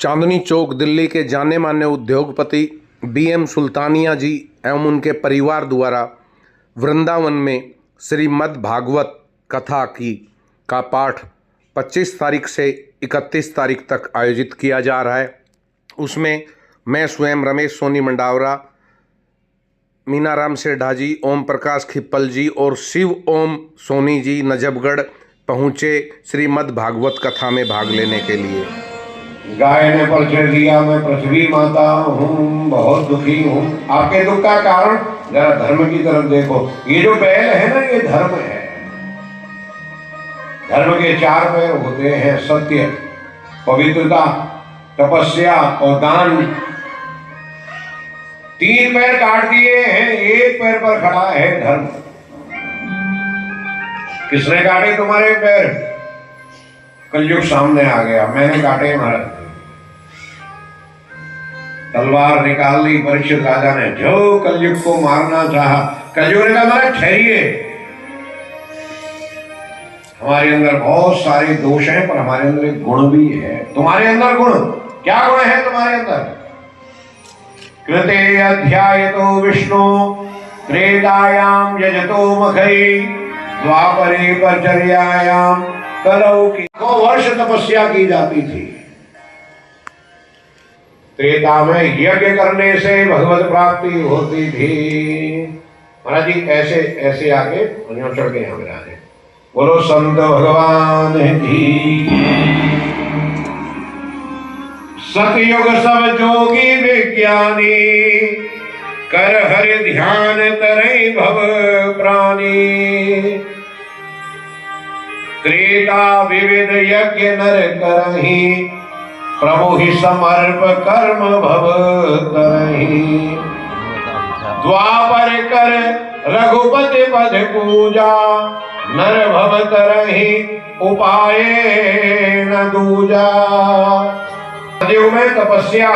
चांदनी चौक दिल्ली के जाने माने उद्योगपति बीएम सुल्तानिया जी एवं उनके परिवार द्वारा वृंदावन में श्रीमद् भागवत कथा का पाठ 25 तारीख से 31 तारीख तक आयोजित किया जा रहा है। उसमें मैं स्वयं रमेश सोनी मंडावरा, मीनाराम सेठा जी, ओम प्रकाश खिप्पल जी और शिव ओम सोनी जी नजफगढ़ पहुँचे श्रीमद् भागवत कथा में भाग लेने के लिए। गाय ने परिचय दिया, मैं पृथ्वी माता हूँ, बहुत दुखी हूँ। आपके दुख का कारण जरा धर्म की तरफ देखो। ये जो बैल है ना, ये धर्म है। धर्म के 4 पैर होते हैं, सत्य, पवित्रता, तपस्या और दान। 3 पैर काट दिए हैं, 1 पैर पर खड़ा है धर्म। किसने काटे तुम्हारे पैर? कलयुग सामने आ गया, मैंने काटे महाराज। तलवार निकाल ली परीक्षित राजा ने, जो कलयुग को मारना चाहा। कलयुग ने कहा महाराज ठहरिए, हमारे अंदर बहुत सारे दोष हैं, पर हमारे अंदर एक गुण भी है। तुम्हारे अंदर गुण, क्या गुण है तुम्हारे अंदर? कृते अध्यायतो विष्णु त्रेतायाम यजतो मखई द्वापरे परिचर्यायाम कलौ की 2 वर्ष तपस्या की जाती थी। त्रेता में यज्ञ करने से भगवत प्राप्ति होती थी। महाराज जी ऐसे ऐसे आगे चढ़ के यहाँ मिला दे। बोलो संत भगवान की। सतयुग सब जोगी विज्ञानी कर हरि ध्यान तरई भव प्राणी। त्रेता विविध यज्ञ नर करहि प्रभु ही समर्प कर्म भव करहि। द्वापर कर रघुपति पद पूजा नर भव तरहि उपाय न दूजा। सतयुग में तपस्या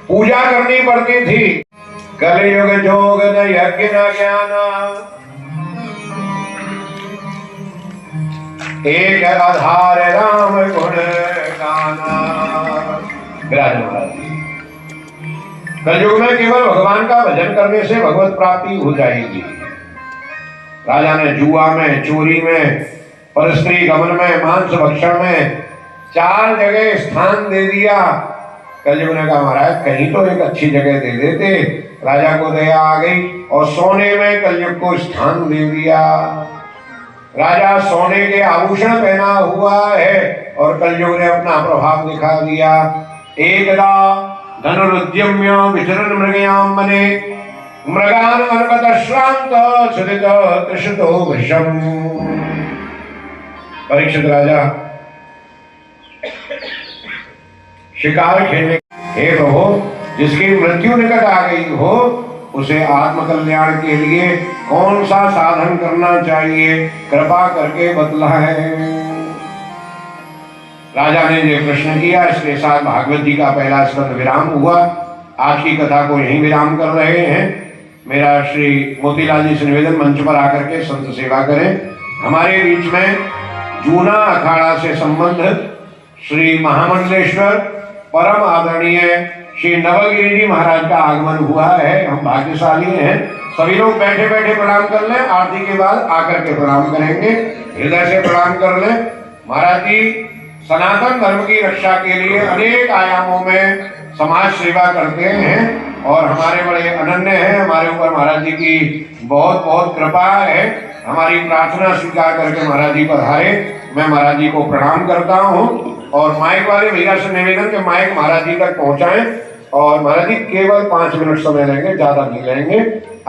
पूजा करनी पड़ती थी। कलयुग जोग न यज्ञ न ज्ञान एक आधार राम गुण गाना। कलयुग में केवल भगवान का भजन करने से भगवत प्राप्ति हो जाएगी। राजा ने जुआ में, चोरी में, परस्त्री गमन में, मांस भक्षण में 4 जगह स्थान दे दिया। कलयुग ने कहा महाराज कहीं तो एक अच्छी जगह दे देते। राजा को दया आ गई और सोने में कलयुग को स्थान दे दिया। राजा सोने के आभूषण पहना हुआ है और कलयुग ने अपना प्रभाव दिखा दिया। एकदा धनुरुद्यम्य विचरण मृगयाम मने मृगान अर्पत श्रांत छुदित त्रिशतो विषम। परीक्षित राजा शिकार खेलने, हे प्रभु जिसकी मृत्यु निकट आ गई हो उसे आत्म कल्याण के लिए कौन सा साधन करना चाहिए, कृपा करके बतलाएं। राजा ने ये प्रश्न किया। इसके साथ भागवत जी का पहला स्कंद विराम हुआ। आज की कथा को यहीं विराम कर रहे हैं। मेरा श्री मोतीलाल जी से निवेदन, मंच पर आकर के संत सेवा करें। हमारे बीच में जूना अखाड़ा से संबंध श्री महामंडलेश्वर परम आदरणीय श्री नवगिरि जी महाराज का आगमन हुआ है। हम भाग्यशाली हैं। सभी लोग बैठे बैठे प्रणाम कर लें। आरती के बाद आकर के प्रणाम करेंगे। हृदय से प्रणाम कर लें। महाराज जी सनातन धर्म की रक्षा के लिए अनेक आयामों में समाज सेवा करते हैं और हमारे बड़े अनन्य हैं। हमारे ऊपर महाराज जी की बहुत बहुत कृपा है। हमारी प्रार्थना स्वीकार करके महाराज जी पधारे। मैं महाराज जी को प्रणाम करता हूँ और माइक वाले भैया से निवेदन के माइक महाराज जी तक पहुंचाएं। और महाराज जी केवल 5 मिनट समय लेंगे, ज्यादा नहीं लेंगे।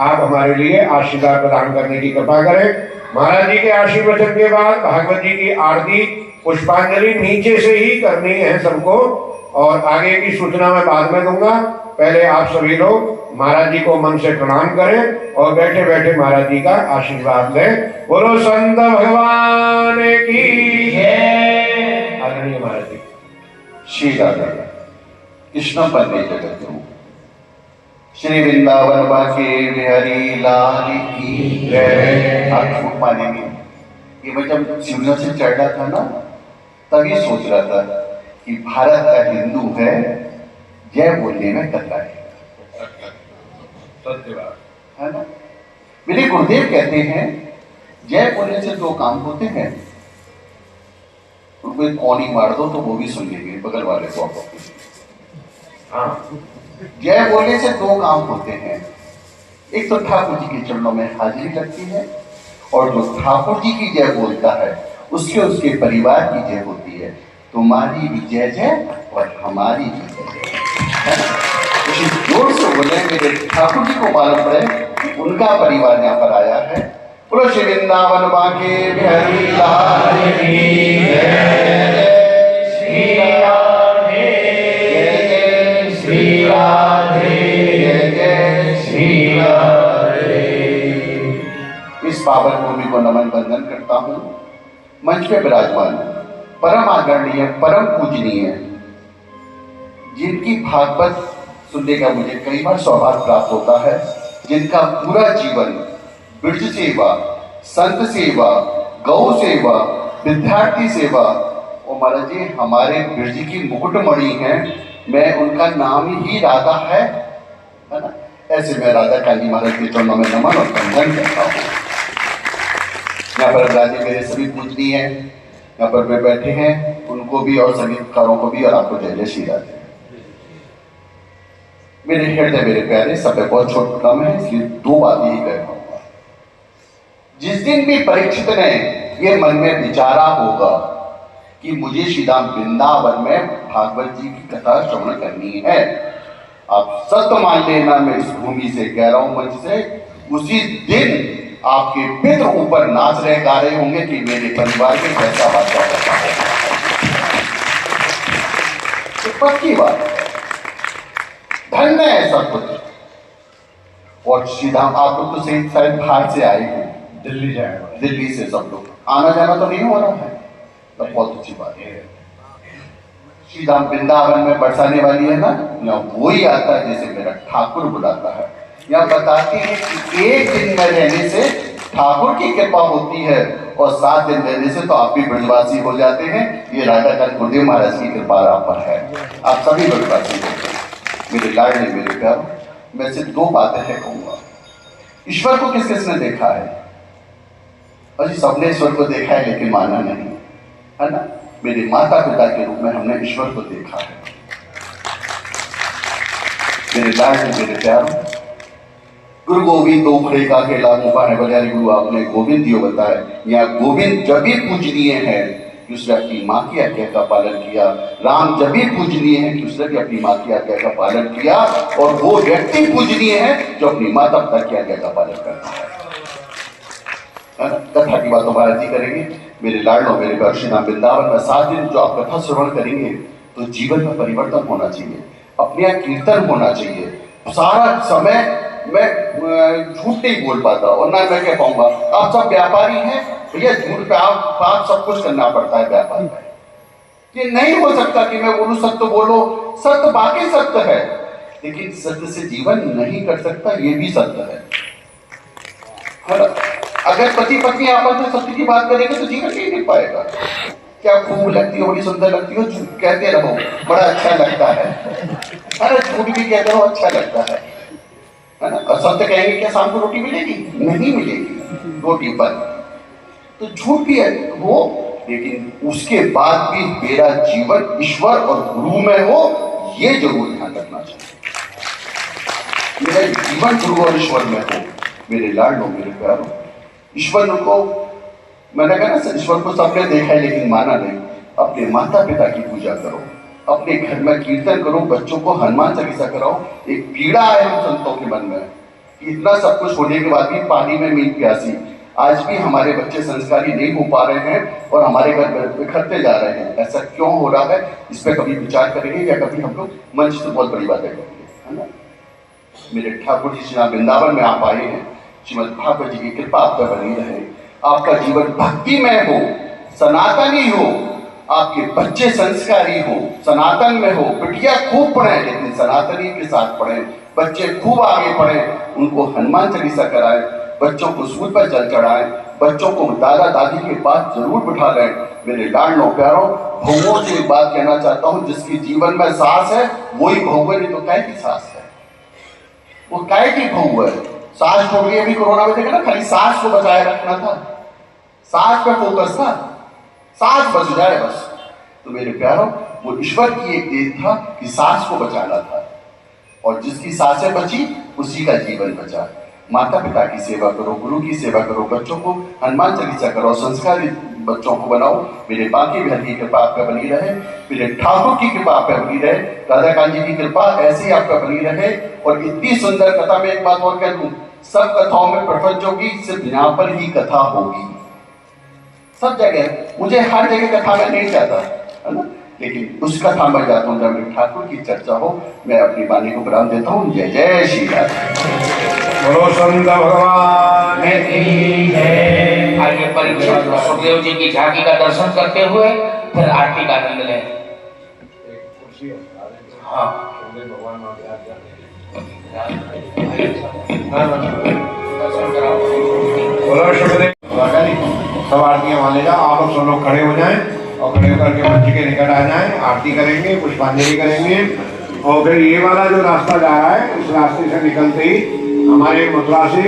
आप हमारे लिए आशीर्वाद प्रदान करने की कृपा करें। महाराज जी के आशीर्वचन के बाद भागवत जी की आरती पुष्पांजलि नीचे से ही करनी है सबको, और आगे की सूचना मैं बाद में दूंगा। पहले आप सभी लोग महाराज जी को मन से प्रणाम करें और बैठे बैठे महाराज जी का आशीर्वाद लें। बोलो संत भगवान की जय। आदरणीय महाराज जी। श्री राधा कृष्ण पन्ने जगत गुरु श्री वृंदावन बाके बिहारी लाल की जय। आप मानेंगे, ये मैं जब शिवना से चढ़ रहा था ना, तभी सोच रहा था कि भारत का हिंदू है जय बोलने में कतराएगा। सत्य बात है ना। मेरे गुरुदेव कहते हैं जय बोलने से दो काम होते हैं। उनको एक कौनी मार दो तो वो भी सुन लेंगे बगल वाले को। हाँ, जय बोलने से दो काम होते हैं। एक तो ठाकुर जी के चरणों में हाजिरी लगती है, और जो ठाकुर जी की जय बोलता है उसके परिवार की जय होती है। तुम्हारी भी जय जय और हमारी भी जय जय। जोर से बोले, मेरे ठाकुर जी को मालूम पड़े कि उनका परिवार यहाँ पर आया है। बोलो श्री वृंदावन बांके बिहारी लाल की जय। श्री राधे जय जय श्री राधे जय जय श्री राधे। इस पावन भूमि को नमन वंदन करता हूँ। मंच पे विराजमान परम आदरणीय परम पूजनीय, जिनकी भागवत सुनने का मुझे कई बार सौभाग्य प्राप्त होता है, जिनका पूरा जीवन ब्रज सेवा, संत सेवा, गौ सेवा, विद्यार्थी सेवा, और महाराज जी हमारे ब्रज की मुकुटमणि हैं। मैं उनका नाम ही राधा है ना। ऐसे मैं राधा काली महाराज के चरणों में नमन और वंदन करता हूँ। यहाँ पर राजे मेरे सभी पूजनीय हैं, यहाँ पर वे बैठे हैं, उनको भी और संगीतकारों को भी, और आपको जय जय श्री राधे। मेरे हृदय मेरे प्यारे सब बहुत छोटा कम है, इसलिए दो बातें ही कह पाऊंगा। जिस दिन भी परीक्षित ने ये मन में विचारा होगा कि मुझे श्रीधाम वृंदावन में भागवत जी की कथा श्रवण करनी है, आप सत्य मान लेना, मैं इस भूमि से कह रहा हूं, मंच से, उसी दिन आपके पितृ ऊपर नाच रहे गा रहे होंगे कि मेरे परिवार में कैसा वाचा करता है। तो पक्की बात, धन्य है सब कुछ। और श्रीधाम आप लोग तो सही शायद बाहर से आए हैं, दिल्ली जाएगा, दिल्ली से सब लोग, आना जाना तो नहीं हो रहा है, तो बहुत अच्छी बात है। श्रीधाम वृंदावन में बरसाने वाली है ना, यहाँ वो ही आता है जैसे मेरा ठाकुर बुलाता है। यहाँ बताती है कि एक दिन में रहने से ठाकुर की कृपा होती है, और 7 दिन रहने से तो आप भी ब्रजवासी हो जाते हैं। ये राधा काल गुरुदेव महाराज की कृपा आप पर है, आप सभी ब्रजवासी होते हैं। मेरे लाडले मेरे प्यार, मैं सिर्फ दो बातें है कहूंगा। ईश्वर को किस किसने देखा है? अजी सबने ईश्वर को देखा है लेकिन माना नहीं, है ना। मेरे माता पिता के रूप में हमने ईश्वर को देखा है। मेरे लाडले मेरे प्यार, गुरु गोविंद दोखड़े का खेला मुफा है बलियारी गुरु आपने गोविंद दियो बताया। यहाँ गोविंद जब भी पूजनीय है कि उसने अपनी माँ की आज्ञा का पालन किया, राम जब भी पूजनीय है कि उसने भी अपनी माँ की आज्ञा का पालन किया, और वो व्यक्ति पूजनीय है जो अपनी माता पिता की आज्ञा का पालन करता है। कथा की बात महाराज जी करेंगे। मेरे लाडलो मेरे घर श्रीधाम वृंदावन में 7 दिन जो आप कथा श्रवण करेंगे तो जीवन में परिवर्तन होना चाहिए, अपने यहाँ कीर्तन होना चाहिए। सारा समय मैं झूठ नहीं बोल पाता, और ना मैं कह पाऊंगा आप सब व्यापारी हैं भैया, झूठ पे आप सब कुछ करना पड़ता है व्यापार में। ये नहीं हो सकता कि मैं बोलूं सत्य बोलो, सत्य बाकी सत्य है, लेकिन सत्य से जीवन नहीं कर सकता, ये भी सत्य है। अगर पति पत्नी आपस में सत्य की बात करेंगे तो जीवन नहीं मिल पाएगा। क्या खूब लगती हो, बड़ी सुंदर लगती हो, कहते रहो बड़ा अच्छा लगता है। अरे झूठ भी कहते रहो अच्छा लगता है ना। और सत्य कहेंगे क्या शाम को रोटी मिलेगी? नहीं मिलेगी रोटी पर, तो झूठ भी है वो, लेकिन उसके बाद भी मेरा जीवन ईश्वर और गुरु में हो, ये जरूर ध्यान रखना चाहिए। मेरा जीवन गुरु और ईश्वर में हो। मेरे लाडलो मेरे प्यारो, ईश्वर को मैंने कहा ना, ईश्वर को सबने देखा है लेकिन माना नहीं। अपने माता पिता की पूजा करो, अपने घर में कीर्तन करो, बच्चों को हनुमान चालीसा कराओ। एक पीड़ा है हम संतों के मन में कि इतना सब कुछ होने के बाद भी पानी में मीन प्यासी। आज भी हमारे बच्चे संस्कारी नहीं हो पा रहे हैं और हमारे घर बिखरते जा रहे हैं। ऐसा क्यों हो रहा है, इस पर कभी विचार करेंगे या कभी हम लोग मंच से बहुत बड़ी बातें करेंगे, है ना। मेरे ठाकुर जी श्री वृंदावन में आप आए हैं, श्रीमद भागवत जी की कृपा आप पर बनी रहे, आपका जीवन भक्तिमय हो, सनातनी हो, आपके बच्चे संस्कारी हो, सनातन में हो, बिटिया खूब पढ़े लेकिन सनातनी के साथ पढ़े, बच्चे खूब आगे पढ़े, उनको हनुमान चालीसा कराएं, बच्चों को सूद पर जल चढ़ाएं, बच्चों को दादा दादी के पास जरूर बिठा लें। मेरे लाडलो प्यारों, बहुओं से एक बात कहना चाहता हूं, जिसकी जीवन में सास है वही बहू है, नहीं तो काय की सास है, वो काय की बहू है। सास छोड़ अभी कोरोना में देखा ना, खाली सास को बचाए रखना था, सास पे फोकस था, सास बच जाए बस। तो मेरे प्यारों, वो ईश्वर की एक देन था कि सास को बचाना था, और जिसकी सांसें बची उसी का जीवन बचा। माता पिता की सेवा करो, गुरु की सेवा करो, बच्चों को हनुमान चालीसा करो, संस्कारी बच्चों को बनाओ। मेरे बाकी बहन की कृपा आप पे बनी रहे, मेरे ठाकुर की कृपा आप पे बनी रहे, राधा कांत जी की कृपा ऐसे ही आप पे बनी रहे। और इतनी सुंदर कथा में एक बात और कह दूं, सब कथाओं में प्रपंच होगी, सिर्फ यहाँ पर ही कथा होगी। सब जगह मुझे हर जगह कथा में नहीं जाता है ना, लेकिन उस कथा में जाता हूँ जब मेरे ठाकुर की चर्चा हो। मैं अपनी वाणी को विराम देता हूँ। जय जय श्री राधे। बोलो संत भगवान की जय। आइए परीक्षित सुखदेव जी की झांकी का दर्शन करते हुए फिर आरती का आनंद लें। हाँ बोलो सुखदेव। सब आरतियां मान ले जाओ। आप लोग सब लोग खड़े हो जाएं और खड़े होकर के मंच के निकट आ जाएं। आरती करेंगे, पुष्पांजलि करेंगे, और फिर ये वाला जो रास्ता जा रहा है इस रास्ते से निकलते ही हमारे मथुरा से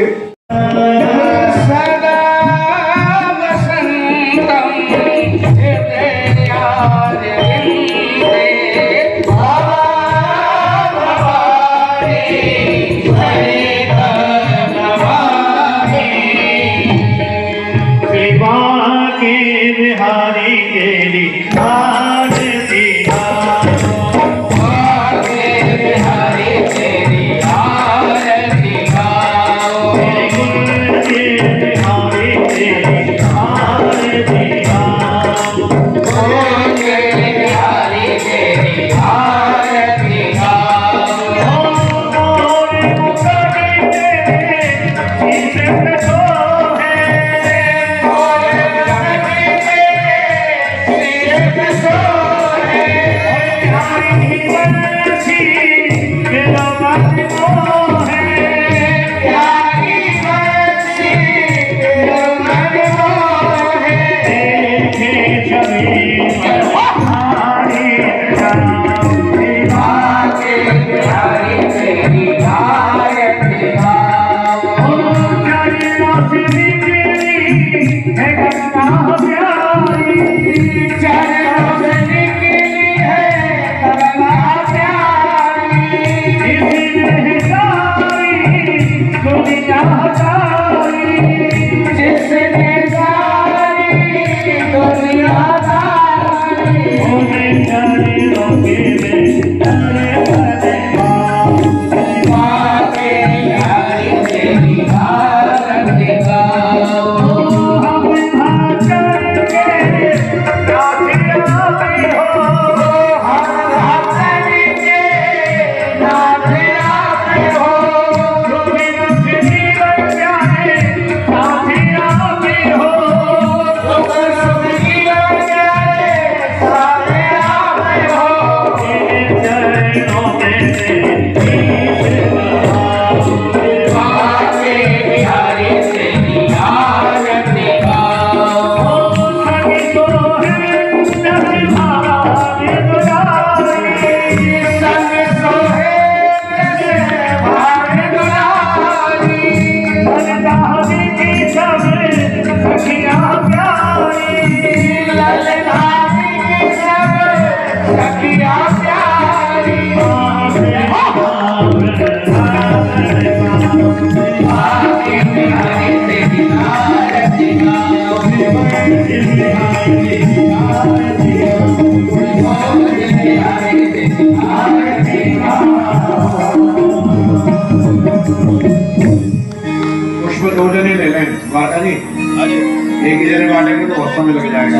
एक ही जने बांटेंगे तो बहुत समय लग जाएगा।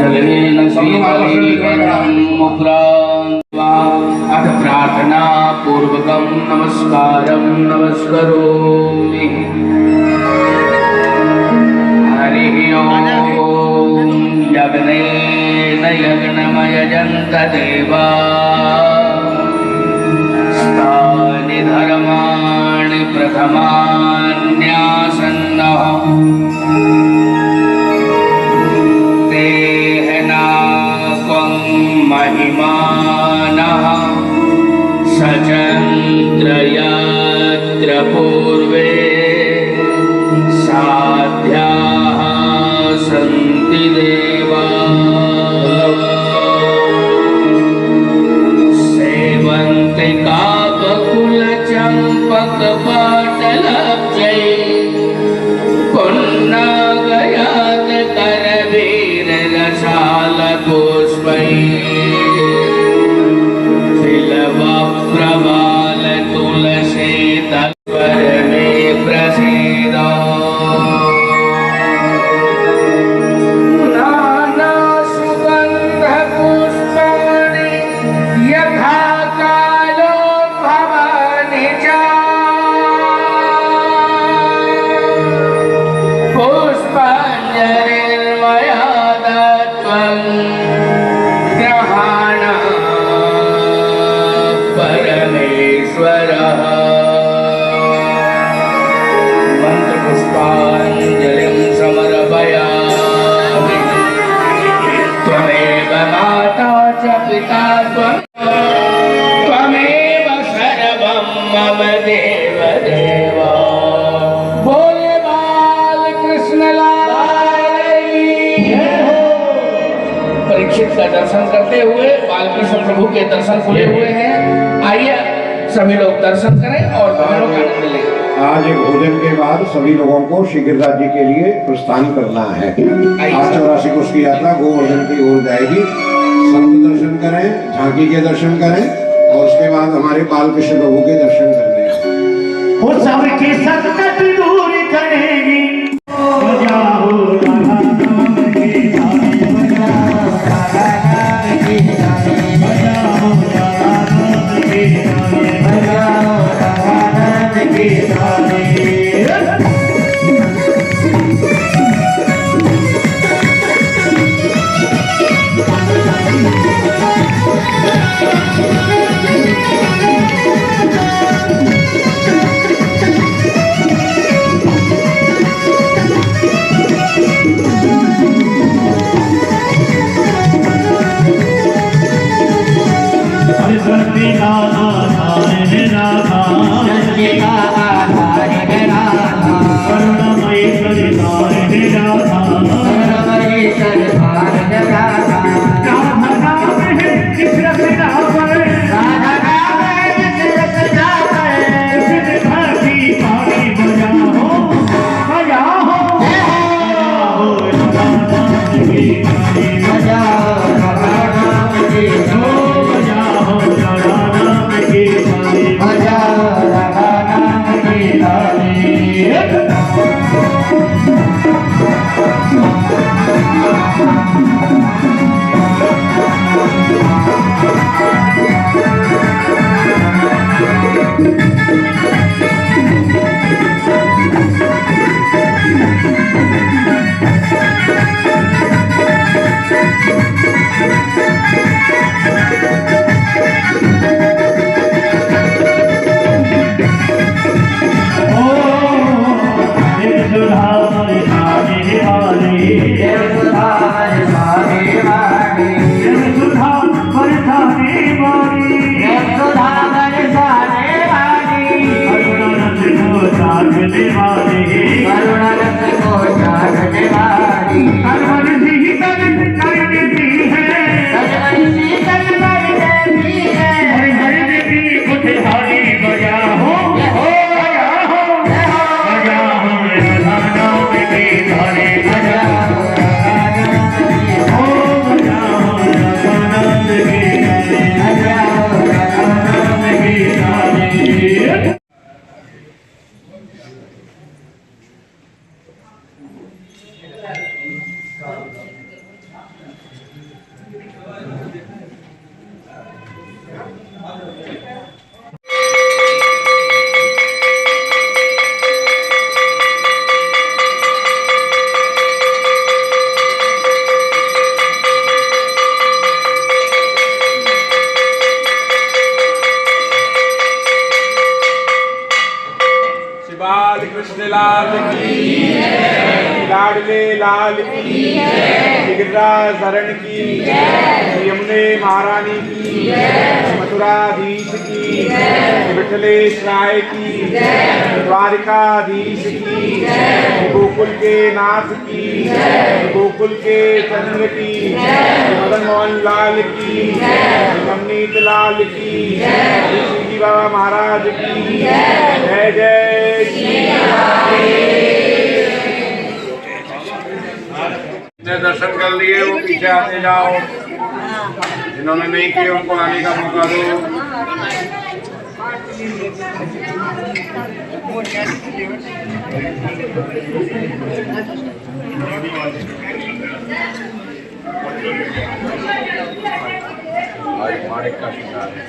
अथ प्रार्थना पूर्वकं नमस्कारं नमस्करोमि। हरिः ओम। यज्ञेन यज्ञमयजन्त देवा स्थानि धर्माणि प्रथमान्यासन्नः निर्मयादत्वं ग्रहाण परमेश्वरः मंत्रपुष्पाञ्जलिं समर्पयामि। त्वमेव माता च पिता त्वमेव सर्वं मम देव देव। बोले बाल कृष्ण लाल की जय हो। परीक्षित का दर्शन करते हुए बालकृष्ण प्रभु के दर्शन खुले हुए हैं। आइए सभी लोग दर्शन करें और भजनों का आनंद लें। आज भोजन के बाद सभी लोगों को श्री गिरिराज जी के लिए प्रस्थान करना है। आज 84 कोष की यात्रा गोवर्धन की ओर जाएगी। संत दर्शन करें, झांकी के दर्शन करें और उसके बाद हमारे बालकृष्ण प्रभु के दर्शन करने हैं। वो सबके संकट दूर करेगी। कृष्ण लाल की लाडले लाल की गिरिराज धरण की यमुने महारानी की मथुराधीश की विठलेश राय की द्वारिकाधीश की गोकुल के नाथ की गोकुल के चंद्र की मदन मोहन लाल की नवनीत लाल की श्री बाबा महाराज की जय जय दर्शन कर लिए वो पीछे आते जाओ, जिन्होंने नहीं किए उनको आने का मौका दो। माणिक का श्रृंगार है।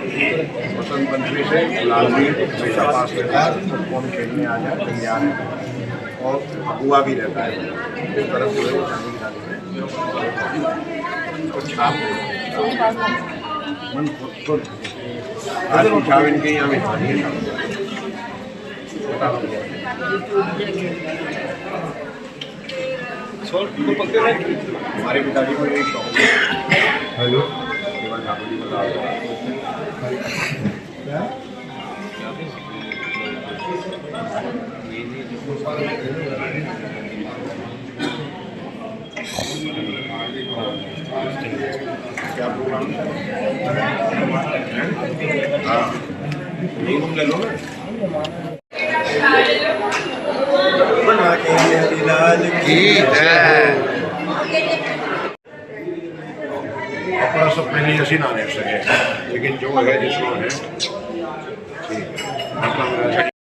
वसंत पंचमी से लालवीर हमेशा पास रहता है, कौन खेलने आ जाए तैयार है और हुआ भी रहता है इस तरफ से तो छाप आज छाप इनके यहाँ में हमारे पिताजी को एक शौक है। हेलो केवल ठाकुर जी बता क्या प्रोग्राम हाँ यही तुम ले लो ना अपना सब पहले ऐसी ना ले सके लेकिन जो है जिसको है ठीक है।